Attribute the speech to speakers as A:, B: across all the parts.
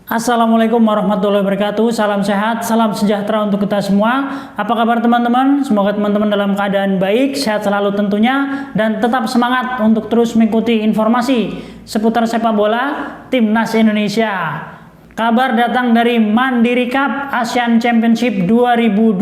A: Assalamualaikum warahmatullahi wabarakatuh. Salam sehat, salam sejahtera untuk kita semua. Apa kabar teman-teman? Semoga teman-teman dalam keadaan baik, sehat selalu tentunya, dan tetap semangat untuk terus mengikuti informasi seputar sepak bola Timnas Indonesia. Kabar datang dari Mandiri Cup Asian Championship 2025.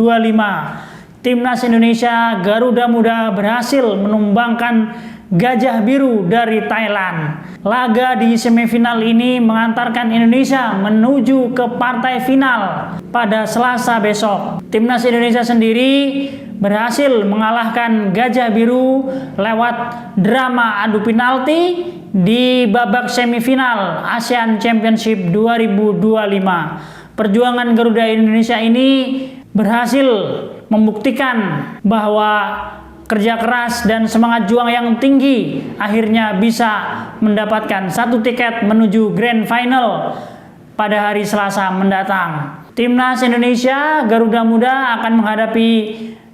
A: Timnas Indonesia Garuda Muda berhasil menumbangkan Gajah Biru dari Thailand. Laga di semifinal ini mengantarkan Indonesia menuju ke partai final pada Selasa besok. Timnas Indonesia sendiri berhasil mengalahkan Gajah Biru lewat drama adu penalti di babak semifinal ASEAN Championship 2025. Perjuangan Garuda Indonesia ini berhasil membuktikan bahwa kerja keras dan semangat juang yang tinggi akhirnya bisa mendapatkan satu tiket menuju Grand Final pada hari Selasa mendatang. Timnas Indonesia Garuda Muda akan menghadapi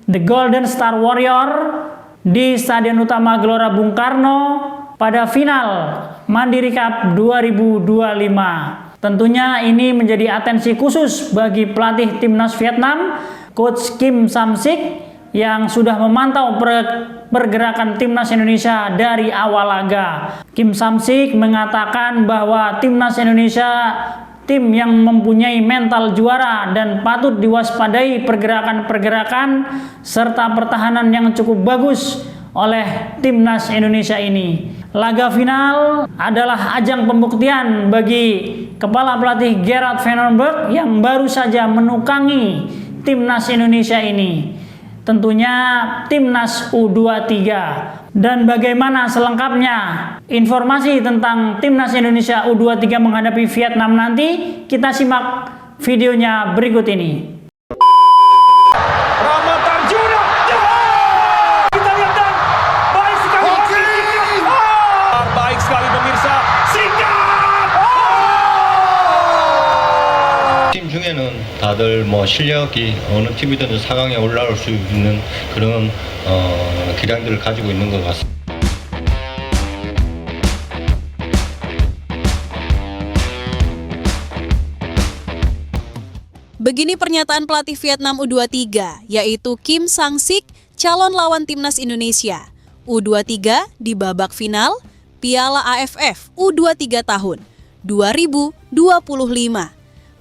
A: The Golden Star Warrior di Stadion Utama Gelora Bung Karno pada final Mandiri Cup 2025. Tentunya ini menjadi atensi khusus bagi pelatih Timnas Vietnam, Coach Kim Sam-sik, yang sudah memantau pergerakan Timnas Indonesia dari awal laga. Kim Sam-sik mengatakan bahwa Timnas Indonesia tim yang mempunyai mental juara dan patut diwaspadai pergerakan-pergerakan serta pertahanan yang cukup bagus oleh Timnas Indonesia ini. Laga final adalah ajang pembuktian bagi kepala pelatih Gerard Van den Berg yang baru saja menukangi Timnas Indonesia ini. Tentunya Timnas U23. Dan bagaimana selengkapnya informasi tentang Timnas Indonesia U23 menghadapi Vietnam nanti, kita simak videonya berikut ini.
B: Baik sekali pemirsa.
C: 팀 중에는 다들 실력이 어느 팀이든 4강에 올라올 수 있는 그런 기량들을 가지고 있는 것 같습니다.
D: Begini pernyataan pelatih Vietnam U23, yaitu Kim Sang-sik, calon lawan Timnas Indonesia U23 di babak final Piala AFF U23 tahun 2025.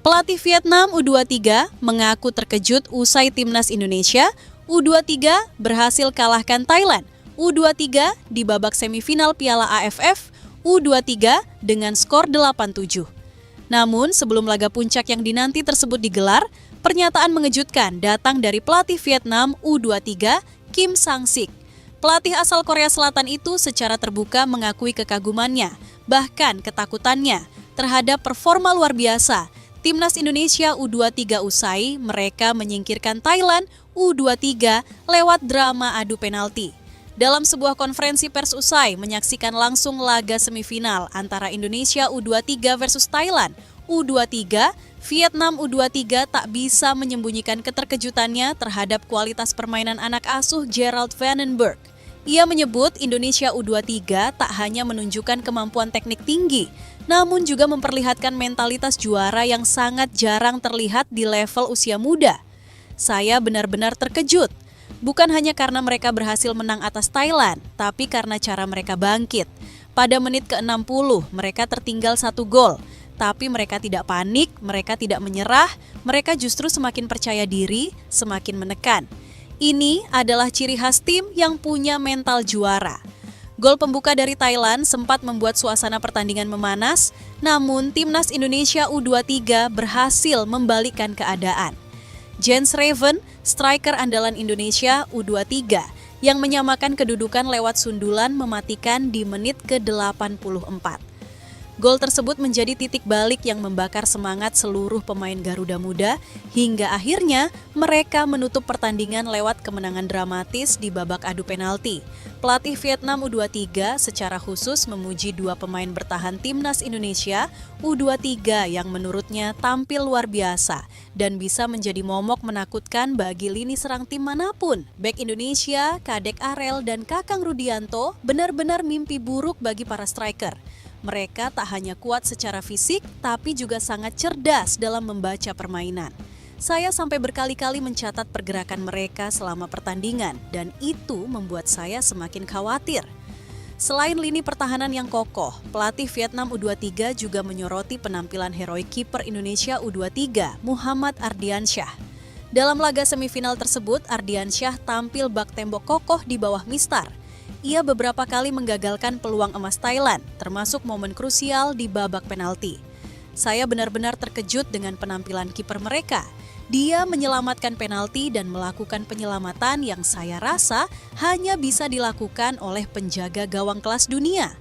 D: Pelatih Vietnam U23 mengaku terkejut usai Timnas Indonesia U23 berhasil kalahkan Thailand U23 di babak semifinal Piala AFF U23 dengan skor 8-7. Namun sebelum laga puncak yang dinanti tersebut digelar, pernyataan mengejutkan datang dari pelatih Vietnam U23 Kim Sang-sik. Pelatih asal Korea Selatan itu secara terbuka mengakui kekagumannya, bahkan ketakutannya terhadap performa luar biasa Timnas Indonesia U23 usai mereka menyingkirkan Thailand U23 lewat drama adu penalti. Dalam sebuah konferensi pers usai menyaksikan langsung laga semifinal antara Indonesia U23 versus Thailand U23, Vietnam U23 tak bisa menyembunyikan keterkejutannya terhadap kualitas permainan anak asuh Gerard Van den Berg. Ia menyebut Indonesia U23 tak hanya menunjukkan kemampuan teknik tinggi, namun juga memperlihatkan mentalitas juara yang sangat jarang terlihat di level usia muda. Saya benar-benar terkejut, bukan hanya karena mereka berhasil menang atas Thailand, tapi karena cara mereka bangkit. Pada menit ke-60, mereka tertinggal 1 gol, tapi mereka tidak panik, mereka tidak menyerah, mereka justru semakin percaya diri, semakin menekan. Ini adalah ciri khas tim yang punya mental juara. Gol pembuka dari Thailand sempat membuat suasana pertandingan memanas, namun Timnas Indonesia U23 berhasil membalikkan keadaan. Jens Raven, striker andalan Indonesia U23, yang menyamakan kedudukan lewat sundulan mematikan di menit ke-84. Gol tersebut menjadi titik balik yang membakar semangat seluruh pemain Garuda Muda hingga akhirnya mereka menutup pertandingan lewat kemenangan dramatis di babak adu penalti. Pelatih Vietnam U23 secara khusus memuji 2 pemain bertahan Timnas Indonesia U23 yang menurutnya tampil luar biasa dan bisa menjadi momok menakutkan bagi lini serang tim manapun. Bek Indonesia, Kadek Arel dan Kakang Rudianto benar-benar mimpi buruk bagi para striker. Mereka tak hanya kuat secara fisik, tapi juga sangat cerdas dalam membaca permainan. Saya sampai berkali-kali mencatat pergerakan mereka selama pertandingan, dan itu membuat saya semakin khawatir. Selain lini pertahanan yang kokoh, pelatih Vietnam U23 juga menyoroti penampilan heroik kiper Indonesia U23, Muhammad Ardiansyah. Dalam laga semifinal tersebut, Ardiansyah tampil bak tembok kokoh di bawah mistar. Ia beberapa kali menggagalkan peluang emas Thailand, termasuk momen krusial di babak penalti. Saya benar-benar terkejut dengan penampilan kiper mereka. Dia menyelamatkan penalti dan melakukan penyelamatan yang saya rasa hanya bisa dilakukan oleh penjaga gawang kelas dunia.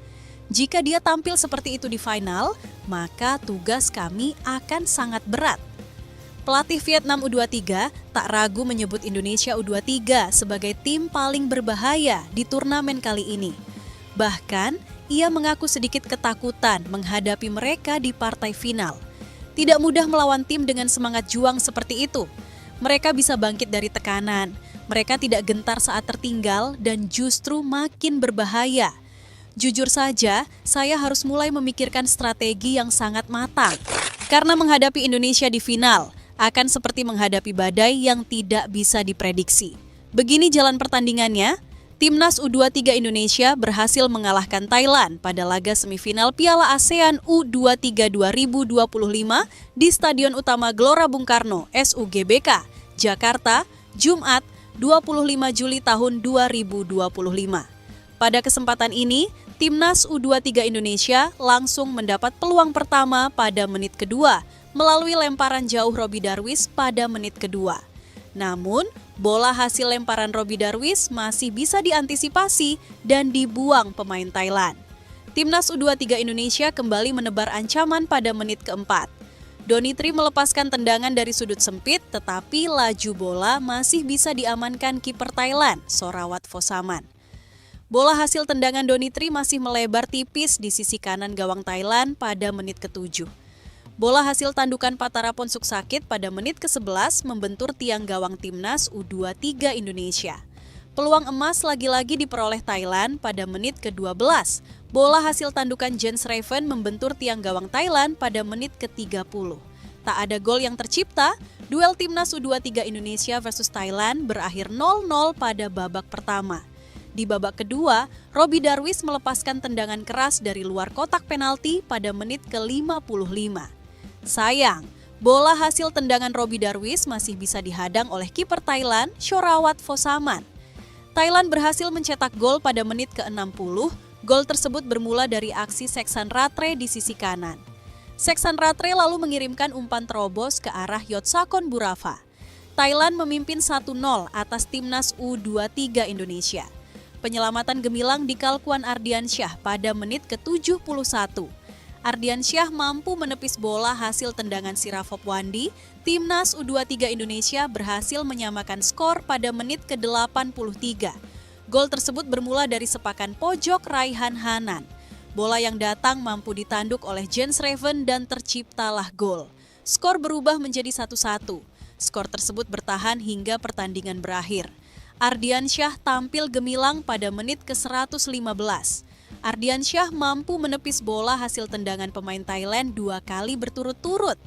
D: Jika dia tampil seperti itu di final, maka tugas kami akan sangat berat. Pelatih Vietnam U23 tak ragu menyebut Indonesia U23 sebagai tim paling berbahaya di turnamen kali ini. Bahkan, ia mengaku sedikit ketakutan menghadapi mereka di partai final. Tidak mudah melawan tim dengan semangat juang seperti itu. Mereka bisa bangkit dari tekanan. Mereka tidak gentar saat tertinggal dan justru makin berbahaya. Jujur saja, saya harus mulai memikirkan strategi yang sangat matang. Karena menghadapi Indonesia di final akan seperti menghadapi badai yang tidak bisa diprediksi. Begini jalan pertandingannya. Timnas U23 Indonesia berhasil mengalahkan Thailand pada laga semifinal Piala ASEAN U23 2025 di Stadion Utama Gelora Bung Karno, SUGBK, Jakarta, Jumat 25 Juli tahun 2025. Pada kesempatan ini, Timnas U23 Indonesia langsung mendapat peluang pertama pada menit kedua melalui lemparan jauh Robby Darwish pada menit kedua. Namun, bola hasil lemparan Robby Darwish masih bisa diantisipasi dan dibuang pemain Thailand. Timnas U23 Indonesia kembali menebar ancaman pada menit keempat. Donitri melepaskan tendangan dari sudut sempit, tetapi laju bola masih bisa diamankan kiper Thailand, Sorawat Fosaman. Bola hasil tendangan Donitri masih melebar tipis di sisi kanan gawang Thailand pada menit ke-7. Bola hasil tandukan Patarapon Suksakit pada menit ke-11 membentur tiang gawang Timnas U23 Indonesia. Peluang emas lagi-lagi diperoleh Thailand pada menit ke-12. Bola hasil tandukan Jens Raven membentur tiang gawang Thailand pada menit ke-30. Tak ada gol yang tercipta, duel Timnas U23 Indonesia versus Thailand berakhir 0-0 pada babak pertama. Di babak kedua, Robby Darwish melepaskan tendangan keras dari luar kotak penalti pada menit ke-55. Sayang, bola hasil tendangan Robby Darwish masih bisa dihadang oleh kiper Thailand, Sorawat Fosaman. Thailand berhasil mencetak gol pada menit ke-60. Gol tersebut bermula dari aksi Seksan Ratre di sisi kanan. Seksan Ratre lalu mengirimkan umpan terobos ke arah Yotsakon Burafa. Thailand memimpin 1-0 atas Timnas U23 Indonesia. Penyelamatan gemilang di Kalkuan Ardiansyah pada menit ke-71. Ardiansyah mampu menepis bola hasil tendangan Sirafop Wandi. Timnas U23 Indonesia berhasil menyamakan skor pada menit ke-83. Gol tersebut bermula dari sepakan pojok Raihan Hanan. Bola yang datang mampu ditanduk oleh Jens Raven dan terciptalah gol. Skor berubah menjadi 1-1. Skor tersebut bertahan hingga pertandingan berakhir. Ardiansyah tampil gemilang pada menit ke-115. Ardiansyah mampu menepis bola hasil tendangan pemain Thailand 2 kali berturut-turut.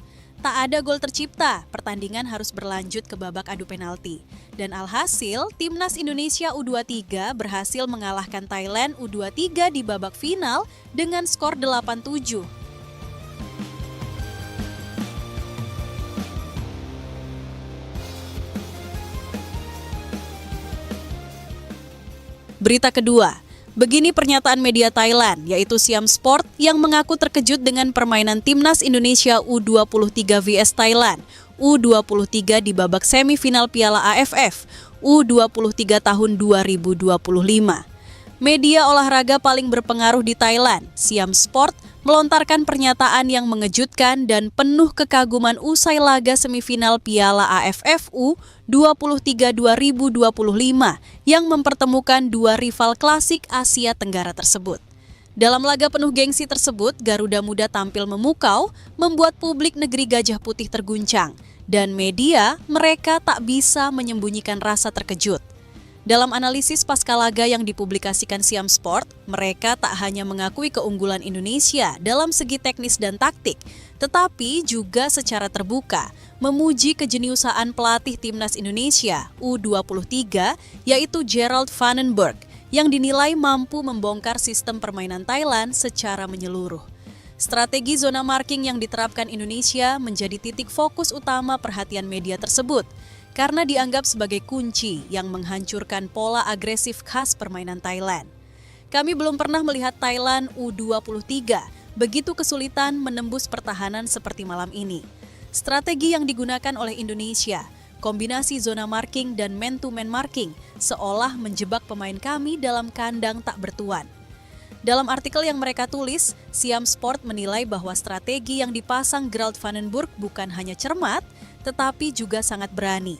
D: Tak ada gol tercipta, pertandingan harus berlanjut ke babak adu penalti. Dan alhasil, Timnas Indonesia U23 berhasil mengalahkan Thailand U23 di babak final dengan skor 8-7. Berita kedua. Begini pernyataan media Thailand, yaitu Siam Sport, yang mengaku terkejut dengan permainan Timnas Indonesia U23 vs Thailand, U23 di babak semifinal Piala AFF, U23 tahun 2025. Media olahraga paling berpengaruh di Thailand, Siam Sport, melontarkan pernyataan yang mengejutkan dan penuh kekaguman usai laga semifinal Piala AFF U23 2025 yang mempertemukan dua rival klasik Asia Tenggara tersebut. Dalam laga penuh gengsi tersebut, Garuda Muda tampil memukau, membuat publik negeri Gajah Putih terguncang, dan media mereka tak bisa menyembunyikan rasa terkejut. Dalam analisis pasca laga yang dipublikasikan Siam Sport, mereka tak hanya mengakui keunggulan Indonesia dalam segi teknis dan taktik, tetapi juga secara terbuka memuji kejeniusan pelatih Timnas Indonesia U23 yaitu Gerald van den Berg yang dinilai mampu membongkar sistem permainan Thailand secara menyeluruh. Strategi zona marking yang diterapkan Indonesia menjadi titik fokus utama perhatian media tersebut karena dianggap sebagai kunci yang menghancurkan pola agresif khas permainan Thailand. Kami belum pernah melihat Thailand U23 begitu kesulitan menembus pertahanan seperti malam ini. Strategi yang digunakan oleh Indonesia, kombinasi zona marking dan man-to-man marking, seolah menjebak pemain kami dalam kandang tak bertuan. Dalam artikel yang mereka tulis, Siam Sport menilai bahwa strategi yang dipasang Gerald van den Berg bukan hanya cermat, tetapi juga sangat berani.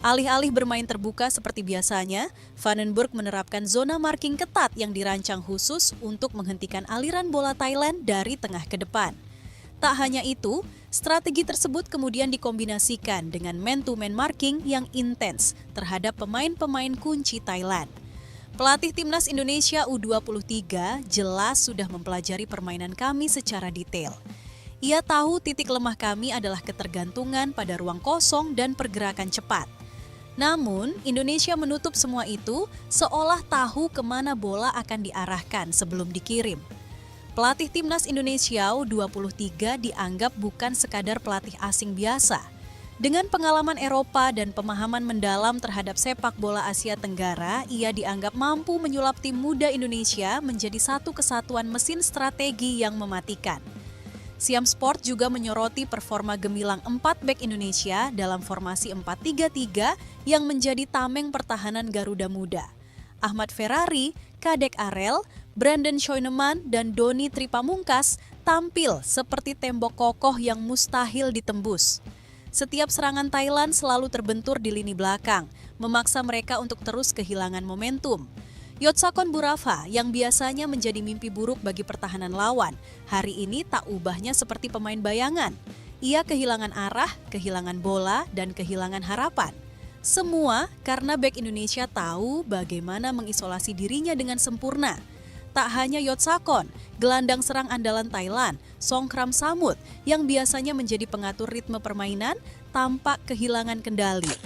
D: Alih-alih bermain terbuka seperti biasanya, van den Berg menerapkan zona marking ketat yang dirancang khusus untuk menghentikan aliran bola Thailand dari tengah ke depan. Tak hanya itu, strategi tersebut kemudian dikombinasikan dengan man-to-man marking yang intens terhadap pemain-pemain kunci Thailand. Pelatih Timnas Indonesia U23 jelas sudah mempelajari permainan kami secara detail. Ia tahu titik lemah kami adalah ketergantungan pada ruang kosong dan pergerakan cepat. Namun, Indonesia menutup semua itu seolah tahu kemana bola akan diarahkan sebelum dikirim. Pelatih Timnas Indonesia U23 dianggap bukan sekadar pelatih asing biasa. Dengan pengalaman Eropa dan pemahaman mendalam terhadap sepak bola Asia Tenggara, ia dianggap mampu menyulap tim muda Indonesia menjadi satu kesatuan mesin strategi yang mematikan. Siam Sport juga menyoroti performa gemilang 4 bek Indonesia dalam formasi 4-3-3 yang menjadi tameng pertahanan Garuda Muda. Ahmad Ferrari, Kadek Arel, Brandon Schoenemann, dan Doni Tripamungkas tampil seperti tembok kokoh yang mustahil ditembus. Setiap serangan Thailand selalu terbentur di lini belakang, memaksa mereka untuk terus kehilangan momentum. Yotsakon Burafa yang biasanya menjadi mimpi buruk bagi pertahanan lawan, hari ini tak ubahnya seperti pemain bayangan. Ia kehilangan arah, kehilangan bola, dan kehilangan harapan. Semua karena bek Indonesia tahu bagaimana mengisolasi dirinya dengan sempurna. Tak hanya Yotsakon, gelandang serang andalan Thailand, Songkram Samut, yang biasanya menjadi pengatur ritme permainan, tampak kehilangan kendali.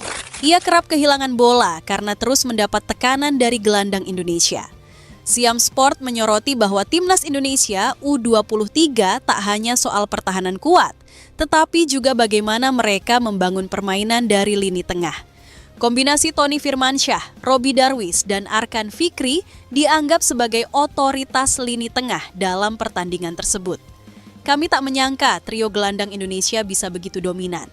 D: Ia kerap kehilangan bola karena terus mendapat tekanan dari gelandang Indonesia. Siam Sport menyoroti bahwa Timnas Indonesia U23 tak hanya soal pertahanan kuat, tetapi juga bagaimana mereka membangun permainan dari lini tengah. Kombinasi Tony Firmansyah, Robby Darwish, dan Arkan Fikri dianggap sebagai otoritas lini tengah dalam pertandingan tersebut. Kami tak menyangka trio gelandang Indonesia bisa begitu dominan.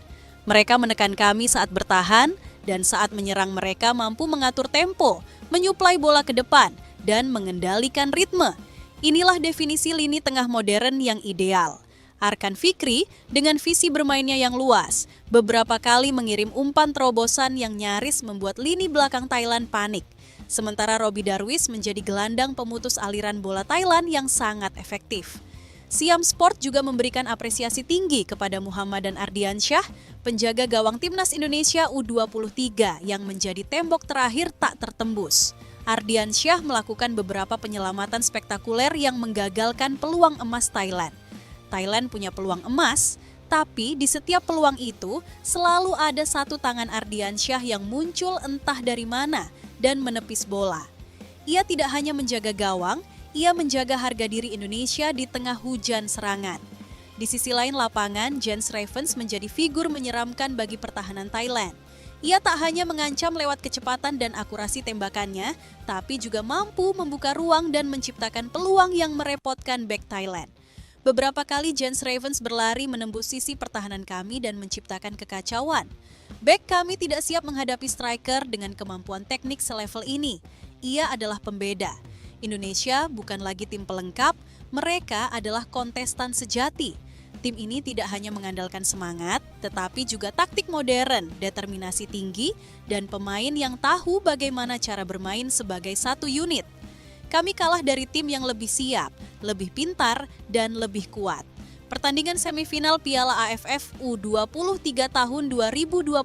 D: Mereka menekan kami saat bertahan, dan saat menyerang mereka mampu mengatur tempo, menyuplai bola ke depan, dan mengendalikan ritme. Inilah definisi lini tengah modern yang ideal. Arkan Fikri dengan visi bermainnya yang luas, beberapa kali mengirim umpan terobosan yang nyaris membuat lini belakang Thailand panik. Sementara Robby Darwish menjadi gelandang pemutus aliran bola Thailand yang sangat efektif. Siam Sport juga memberikan apresiasi tinggi kepada Muhammadan Ardiansyah, penjaga gawang Timnas Indonesia U23 yang menjadi tembok terakhir tak tertembus. Ardiansyah melakukan beberapa penyelamatan spektakuler yang menggagalkan peluang emas Thailand. Thailand punya peluang emas, tapi di setiap peluang itu selalu ada satu tangan Ardiansyah yang muncul entah dari mana dan menepis bola. Ia tidak hanya menjaga gawang, ia menjaga harga diri Indonesia di tengah hujan serangan. Di sisi lain lapangan, Jens Ravens menjadi figur menyeramkan bagi pertahanan Thailand. Ia tak hanya mengancam lewat kecepatan dan akurasi tembakannya, tapi juga mampu membuka ruang dan menciptakan peluang yang merepotkan bek Thailand. Beberapa kali Jens Ravens berlari menembus sisi pertahanan kami dan menciptakan kekacauan. Bek kami tidak siap menghadapi striker dengan kemampuan teknik selevel ini. Ia adalah pembeda. Indonesia bukan lagi tim pelengkap, mereka adalah kontestan sejati. Tim ini tidak hanya mengandalkan semangat, tetapi juga taktik modern, determinasi tinggi, dan pemain yang tahu bagaimana cara bermain sebagai satu unit. Kami kalah dari tim yang lebih siap, lebih pintar, dan lebih kuat. Pertandingan semifinal Piala AFF U23 tahun 2025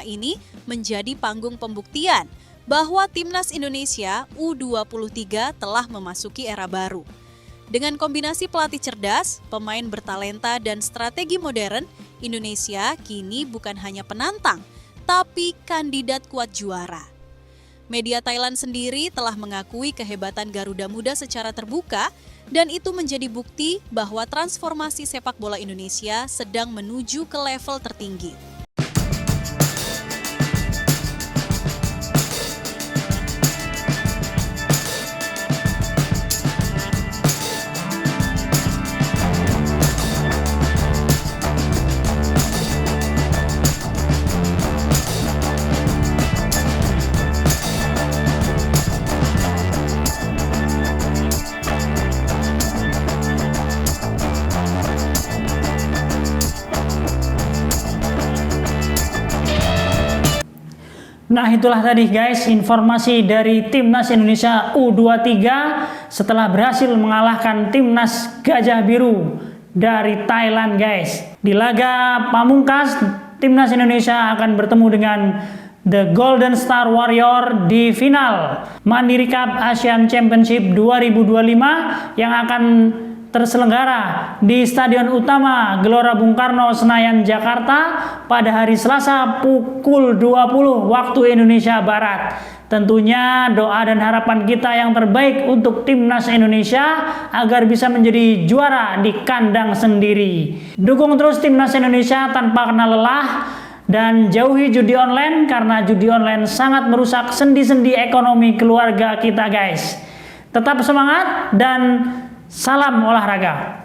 D: ini menjadi panggung pembuktian bahwa Timnas Indonesia U23 telah memasuki era baru. Dengan kombinasi pelatih cerdas, pemain bertalenta, dan strategi modern, Indonesia kini bukan hanya penantang, tapi kandidat kuat juara. Media Thailand sendiri telah mengakui kehebatan Garuda Muda secara terbuka, dan itu menjadi bukti bahwa transformasi sepak bola Indonesia sedang menuju ke level tertinggi.
A: Nah, itulah tadi guys informasi dari Timnas Indonesia U23 setelah berhasil mengalahkan Timnas Gajah Biru dari Thailand guys. Di laga pamungkas, Timnas Indonesia akan bertemu dengan The Golden Star Warrior di final Mandiri Cup Asian Championship 2025 yang akan terselenggara di Stadion Utama Gelora Bung Karno, Senayan, Jakarta pada hari Selasa pukul 20 waktu Indonesia Barat. Tentunya doa dan harapan kita yang terbaik untuk Timnas Indonesia agar bisa menjadi juara di kandang sendiri. Dukung terus Timnas Indonesia tanpa kenal lelah dan jauhi judi online karena judi online sangat merusak sendi-sendi ekonomi keluarga kita guys. Tetap semangat dan salam olahraga.